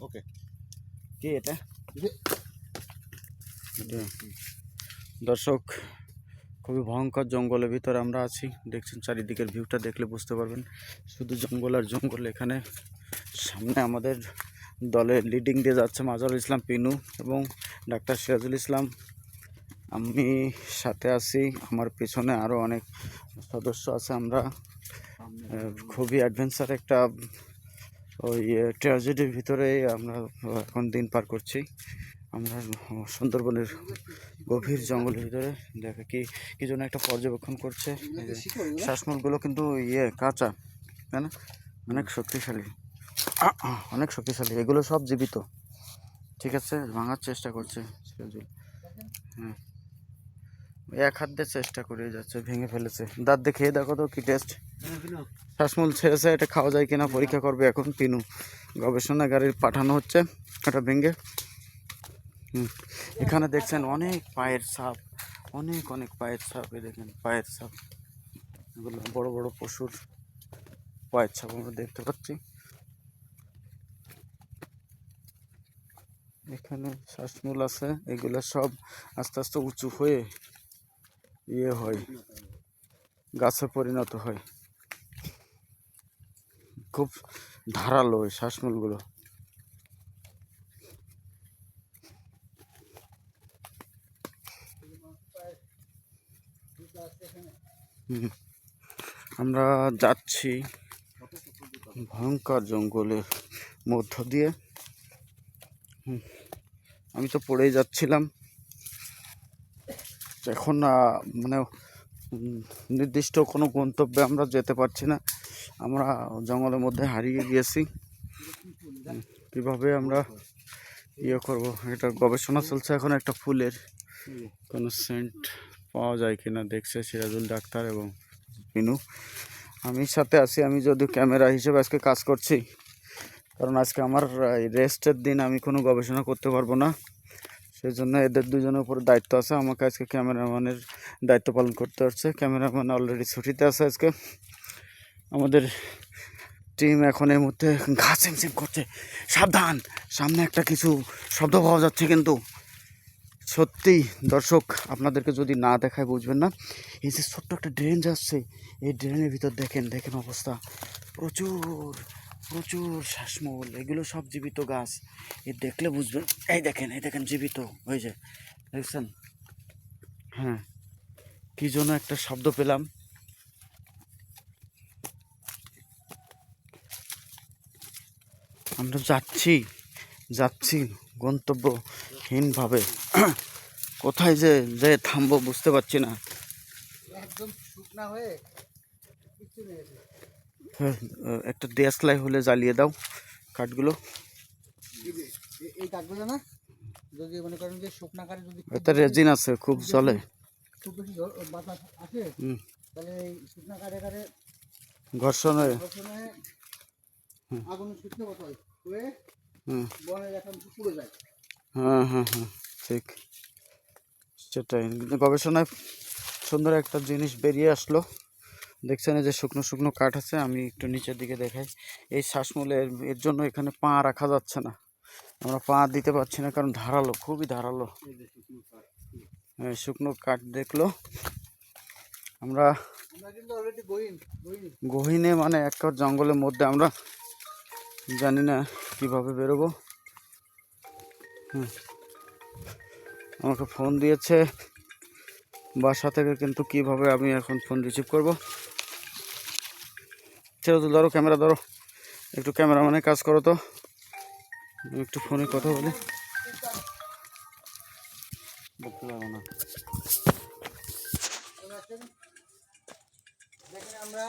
ওকে কি এটা দর্শক, খুবই ভয়ঙ্কর জঙ্গলের ভিতরে আমরা আছি। দেখছেন চারিদিকের ভিউটা দেখলে বুঝতে পারবেন, শুধু জঙ্গল আর জঙ্গল। এখানে সামনে আমাদের দলের লিডিং দিয়ে যাচ্ছে মাজারুল ইসলাম পিনু এবং ডাক্তার সিরাজুল ইসলাম। আমি সাথে আছি, আমার পেছনে আরও অনেক সদস্য আছে। আমরা খুবই অ্যাডভেঞ্চার একটা ওই ট্র্যাজেডির ভিতরে আমরা এখন দিন পার করছি। আমরা সুন্দরবনের গভীর জঙ্গলের ভিতরে দেখে কি জন্য একটা পর্যবেক্ষণ করছে। শ্বাসমূলগুলো কিন্তু কাঁচা, তাই না? অনেক শক্তিশালী, অনেক শক্তিশালী। এগুলো সব জীবিত, ঠিক আছে? ভাঙার চেষ্টা করছে সিরাজুল। হ্যাঁ, এক হাত দিয়ে চেষ্টা করে যাচ্ছে, ভেঙে ফেলেছে। দাঁত দিয়ে খেয়ে দেখো তো কি টেস্ট। শ্বাসমূল ছেড়েছে, এটা খাওয়া যায় কিনা পরীক্ষা করবে এখন পিনু। গবেষণাগারে পাঠানো হচ্ছে এটা ভেঙে। এখানে দেখছেন অনেক পায়ের ছাপ, অনেক অনেক পায়ের ছাপ। এই দেখেন পায়ের ছাপ, এগুলো বড় বড় পশুর পায়ের ছাপ আমরা দেখতে পাচ্ছি। এখানে শ্বাসমূল আছে, এগুলো সব আস্তে আস্তে উঁচু হয়ে হয়, গাছে পরিণত হয়। খুব ধারালো ওই শ্বাসমূলগুলো। আমরা যাচ্ছি ভয়ঙ্কর জঙ্গলের মধ্য দিয়ে। আমি তো পড়েই যাচ্ছিলাম। এখন মানে নির্দিষ্ট কোনো গন্তব্যে আমরা যেতে পারছি না। আমরা জঙ্গলের মধ্যে হারিয়ে গিয়েছি। কিভাবে আমরা করব, এটা গবেষণা চলছে এখন। একটা ফুলের কোনো সেন্ট পাওয়া যায় কিনা দেখছে সিরাজুল ডাক্তার এবং পিনু। আমি সাথে আছি, আমি যদিও ক্যামেরা হিসেবে আজকে কাজ করছি, কারণ আজকে আমার রেস্টের দিন। আমি কোনো গবেষণা করতে পারবো না, সেই জন্য এদের দুজনের উপরে দায়িত্ব আছে। আমাকে আজকে ক্যামেরাম্যানের দায়িত্ব পালন করতে হচ্ছে। ক্যামেরাম্যান অলরেডি ছুটিতে আছে আজকে। আমাদের টিম এখন এই মুহূর্তে ঘা চিমচিম করছে। সাবধান, সামনে একটা কিছু শব্দ পাওয়া যাচ্ছে, কিন্তু সত্যি দর্শক আপনাদেরকে যদি না দেখায় বুঝবেন না। এই যে ছোট্ট একটা ড্রেন যাচ্ছে, এই ড্রেনের ভিতর দেখেন দেখেন অবস্থা। প্রচুর প্রচুর শ্বাসমূল, এগুলো সব জীবিত গাছ। এ দেখলে বুঝবেন। এই দেখেন জীবিত হয়ে যায়, দেখছেন? হ্যাঁ, কি জন্য একটা শব্দ পেলাম। আমরা যাচ্ছি গন্তব্যহীনভাবে। কোথায় যে থামবো বুঝতে পারছি না। একদম শুকনা হয়ে একটা দেশলাই হলে জ্বালিয়ে দাও কাঠগুলো। এই কাঠগুলো না, যদি মনে করেন যে শুকনা কাঠে যদি এটা রেজিন আছে, খুব চলে। খুব বেশি বাতাস আসে, তাহলে এই শুকনা কাঠে ঘর্ষণ হয়ে আগুন শুকনো হয়ে বনে এখন পুড়ে যায়। হ্যাঁ, ঠিক সেটাই। গবেষণায় সুন্দর একটা জিনিস বেরিয়ে আসলো। দেখছেন এই যে শুকনো শুকনো কাঠ আছে। আমি একটু নিচের দিকে দেখাই। এই শ্বাসমূলের এর জন্য এখানে পা রাখা যাচ্ছে না, আমরা পা দিতে পারছি না, কারণ ধারালো, খুবই ধারালো। শুকনো কাঠ দেখলো। আমরা কিন্তু অলরেডি গহীনে, মানে একটা জঙ্গলের মধ্যে। আমরা জানি না কিভাবে বেরোবো। আমাকে ফোন দিয়েছে বাসা থেকে, কিন্তু কিভাবে আমি এখন ফোন রিসিভ করবো? ছেড়ে তো, ধরো ক্যামেরা ধরো, একটু ক্যামেরাম্যানের কাজ করো তো, একটু ফোনে কথা বলি। বলতে পারবো না। দেখেন আমরা